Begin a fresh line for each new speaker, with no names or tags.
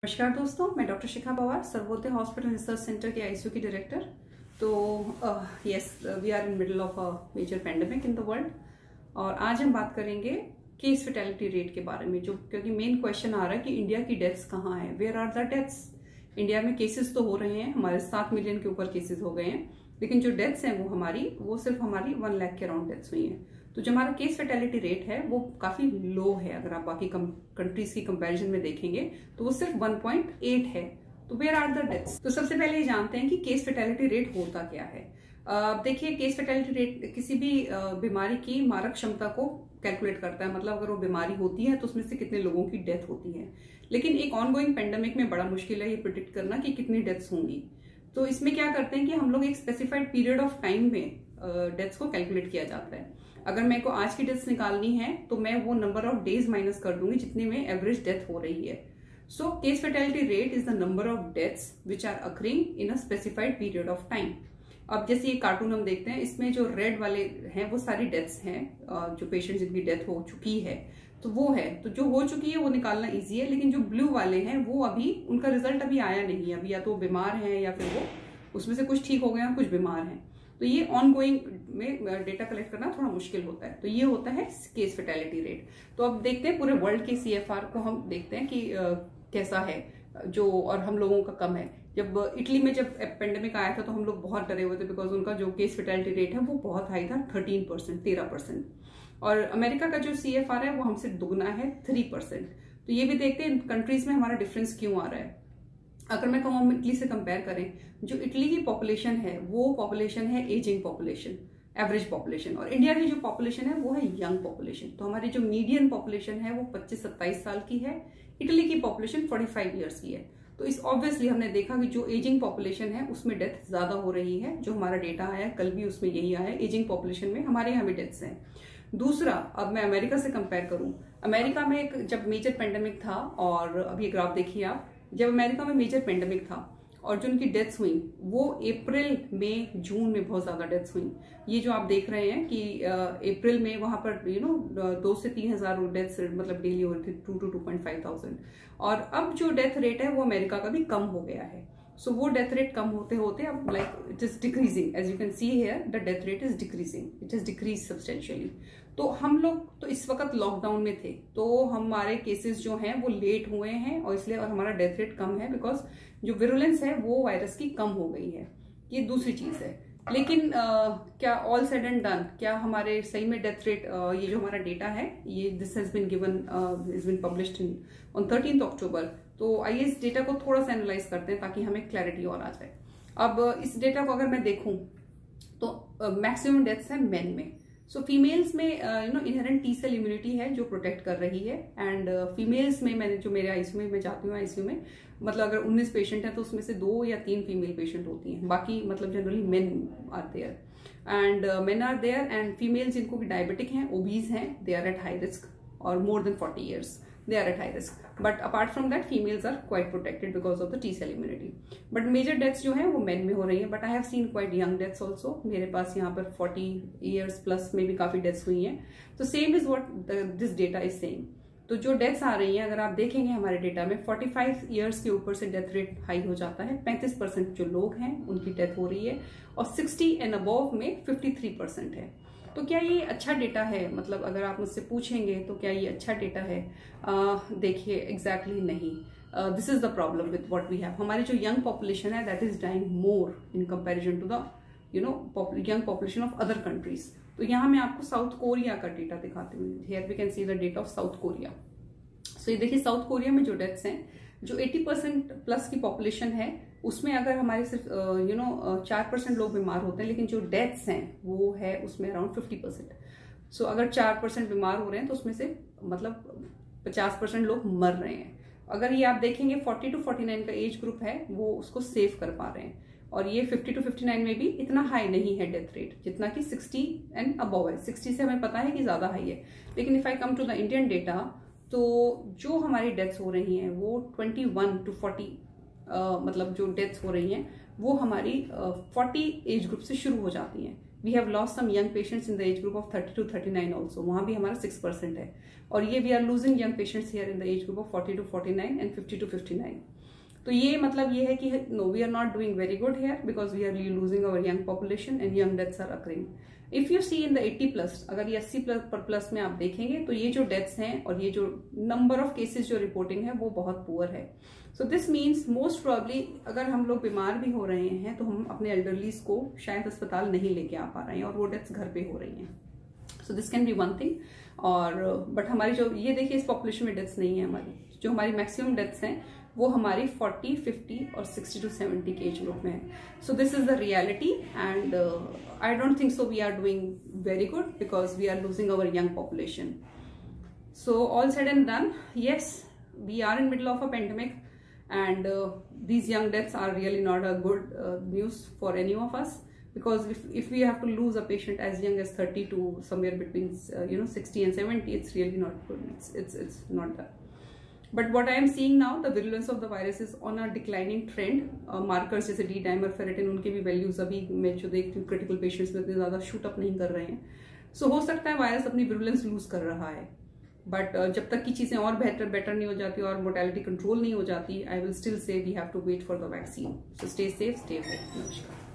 नमस्कार दोस्तों, मैं doctor Shikha Pawar, Sarvodaya hospital research centre के आईसीयू की डायरेक्टर। तो yes, we are in middle of a major pandemic in the world और आज हम बात करेंगे केस फेटेलिटी रेट के बारे में, जो क्योंकि मेन क्वेश्चन आ रहा है कि इंडिया की डेथ्स कहाँ है, where are the deaths. India में केसेस तो हो रहे हैं, हमारे 7 मिलियन के ऊपर केसेस हो गए हैं, लेकिन जो डेथ्स हैं वो सिर्फ हमारी 1 लाख के अराउंड डेथ्स हुई हैं। तो जो हमारा केस फेटेलिटी रेट है वो काफी लो है। अगर आप बाकी कंट्रीज की कंपैरिजन में देखेंगे तो वो सिर्फ 1.8 है। तो वेयर आर द डेथ्स। तो सबसे पहले ये जानते हैं कि केस फेटेलिटी रेट होता क्या है। देखिए, केस फेटेलिटी रेट किसी भी बीमारी की मारक क्षमता को कैलकुलेट करता है। मतलब अगर वो बीमारी होती है तो उसमें से कितने लोगों की डेथ होती है। लेकिन एक ऑनगोइंग पेंडेमिक में बड़ा मुश्किल है ये प्रिडिक्ट करना कि कितनी डेथ्स होंगी। तो इसमें क्या करते हैं कि हम लोग एक स्पेसिफाइड पीरियड ऑफ टाइम में डेथ्स को कैलकुलेट किया जाता है। अगर मेरे को आज की डेथ्स निकालनी है तो मैं वो नंबर ऑफ डेज माइनस कर दूंगी जितने में एवरेज डेथ हो रही है। So case fatality rate is the number of deaths which are occurring in a specified period of time. अब जैसे ये कार्टून हम देखते हैं, इसमें जो रेड वाले हैं वो सारी डेथ्स हैं, जो पेशेंट जिनकी डेथ हो चुकी है तो वो है। तो जो हो चुकी है वो निकालना इजी है, लेकिन जो ब्लू वाले हैं वो अभी उनका रिजल्ट अभी आया नहीं है। अभी या तो बीमार है या फिर वो उसमें से कुछ ठीक हो गए और कुछ बीमार हैं। तो ये ऑनगोइंग में डेटा कलेक्ट करना थोड़ा मुश्किल होता है। तो ये होता है केस फेटेलिटी रेट। तो अब देखते हैं पूरे वर्ल्ड के सीएफआर को, हम देखते हैं कि कैसा है जो, और हम लोगों का कम है। जब इटली में जब पेंडेमिक आया था तो हम लोग बहुत डरे हुए थे, बिकॉज उनका जो केस फेटेलिटी रेट है वो बहुत हाई था, 13%। और अमेरिका का जो सीएफआर है वो हमसे दुगना है, 3%। तो ये भी देखते हैं कंट्रीज में हमारा डिफरेंस क्यों आ रहा है। अगर मैं कहूँ हम इटली से कंपेयर करें, जो इटली की पॉपुलेशन है वो पॉपुलेशन है एजिंग पॉपुलेशन, एवरेज पॉपुलेशन, और इंडिया की जो पॉपुलेशन है वो है यंग पॉपुलेशन। तो हमारी जो मीडियन पॉपुलेशन है वो 25-27 साल की है, इटली की पॉपुलेशन 45 ईयर्स की है। तो इस ऑब्वियसली हमने देखा कि जो एजिंग पॉपुलेशन है उसमें डेथ ज्यादा हो रही है। जो हमारा डेटा आया कल भी उसमें यही आया, एजिंग पॉपुलेशन में हमारे यहाँ भी डेथ्स हैं। दूसरा, अब मैं अमेरिका से कंपेयर करूं, अमेरिका में एक जब मेजर पेंडेमिक था, और अभी ये ग्राफ देखिए आप, जब अमेरिका में मेजर पेंडेमिक था और जो उनकी डेथ्स हुई वो अप्रैल मई जून में बहुत ज्यादा डेथ्स हुई। ये जो आप देख रहे हैं कि अप्रैल में वहां पर 2 से 3 हजार डेथ्स मतलब डेली हो रही थी, 2 to 2.5 थाउजेंड। और अब जो डेथ रेट है वो अमेरिका का भी कम हो गया है। सो वो डेथ रेट कम होते होते अब like it is decreasing, as you can see here the death rate is decreasing, it is decrease substantially. तो हम लोग तो इस वक्त लॉकडाउन में थे, तो हमारे केसेस जो हैं वो लेट हुए हैं और इसलिए, और हमारा डेथ रेट कम है बिकॉज जो विरुलेंस है वो वायरस की कम हो गई है। ये दूसरी चीज है। लेकिन क्या ऑल सेड एंड डन, क्या हमारे सही में डेथ रेट, ये जो हमारा डेटा है ये this has been given, is been published on 13 October. तो आइए इस डेटा को थोड़ा सा एनालाइज करते हैं ताकि हमें क्लैरिटी और आ जाए। अब इस डेटा को अगर मैं देखूं तो मैक्सिमम डेथ्स है मेन में। सो फीमेल्स में इनहेरेंट टी सेल इम्यूनिटी है जो प्रोटेक्ट कर रही है। एंड फीमेल्स में मैंने जो मेरे आईसीयू में मैं जाती हूँ आईसीयू में, मतलब अगर 19 पेशेंट है तो उसमें से 2 या 3 फीमेल पेशेंट होती हैं, बाकी मतलब generally men are there. And men are there, and female जिनको भी डायबिटिक हैं, ओबीज हैं, they are at high risk, और more than 40 years they are at high risk. But apart from that, females are quite protected because of the T cell immunity. But major deaths जो हैं वो men में हो रही हैं. But I have seen quite young deaths also. मेरे पास यहाँ पर 40 years plus में भी काफी deaths हुई हैं. तो same is what this data is saying. तो जो डेथ्स आ रही हैं अगर आप देखेंगे हमारे डेटा में 45 ईयर्स के ऊपर से डेथ रेट हाई हो जाता है, 35% जो लोग हैं उनकी डेथ हो रही है, और 60 एंड अबव में 53% है। तो क्या ये अच्छा डेटा है? मतलब अगर आप मुझसे पूछेंगे तो क्या ये अच्छा डेटा है? देखिए एग्जैक्टली नहीं। This is the problem with what we have. हमारी जो यंग पॉपुलेशन है that is dying more in comparison to the young population of other countries. तो यहाँ मैं आपको साउथ कोरिया का डेटा दिखाती हूँ। Here we can see the data of South Korea. So ये देखिए साउथ कोरिया में जो डेथ्स हैं, जो 80% प्लस की पॉपुलेशन है उसमें अगर हमारे सिर्फ 4% लोग बीमार होते हैं, लेकिन जो डेथ्स हैं वो है उसमें अराउंड 50%। सो अगर 4% बीमार हो रहे हैं तो उसमें से मतलब 50% लोग मर रहे हैं। अगर ये आप देखेंगे 40 to 49 का एज ग्रुप है वो उसको सेव कर पा रहे हैं, और ये 50 to 59 में भी इतना हाई नहीं है डेथ रेट जितना कि 60 एंड अबव है। 60 से हमें पता है कि ज्यादा हाई है। लेकिन if I come to the Indian data, तो जो हमारी डेथ्स हो रही हैं वो 21 to 40 मतलब जो डेथ्स हो रही हैं वो हमारी 40 एज ग्रुप से शुरू हो जाती हैं। We have lost some young patients in the age group of 30 to 39 also, वहां भी हमारा 6% है। और ये we are losing young patients here in the age group of 40 to 49 and 50 to 59। तो ये मतलब ये है कि no, we are not doing very good here because we are losing our young population and young deaths are occurring. If you see in the 80+, अगर ये 80+ में आप देखेंगे तो ये जो डेथ्स हैं और ये जो नंबर ऑफ केसेस जो रिपोर्टिंग है वो बहुत पुअर है। So this means most probably अगर हम लोग बीमार भी हो रहे हैं तो हम अपने एल्डरलीज को शायद अस्पताल नहीं लेके आ पा रहे हैं और वो डेथ्स घर पे हो रही हैं। So this can be one thing. और बट हमारी जो ये देखिए इस पॉपुलेशन में डेथ्स नहीं है, हमारी जो हमारी मैक्सिमम डेथ्स हैं वो हमारी 40, 50 और 60 to 70 के एज ग्रुप में है। So this is the reality and I don't think so we are doing very good because we are losing our young population. So all said and done, yes, we are in middle of a pandemic and these young deaths are really not a good news for any of us, because if we have to lose a patient as young as 30 to somewhere between 60 and 70, it's really not good. It's not that. But what I am seeing now, the virulence of the virus is on a declining trend. Markers जैसे D-dimer, ferritin, उनके भी values अभी मैं जो देखती हूँ critical patients में इतने ज्यादा शूट अप नहीं कर रहे हैं। सो हो सकता है वायरस अपनी विरुलेंस लूज कर रहा है, बट जब तक की चीजें और बेटर नहीं हो जाती और मोर्टेलिटी कंट्रोल नहीं हो जाती, I will still say we have to wait for the vaccine. So stay safe, stay home. नमस्कार।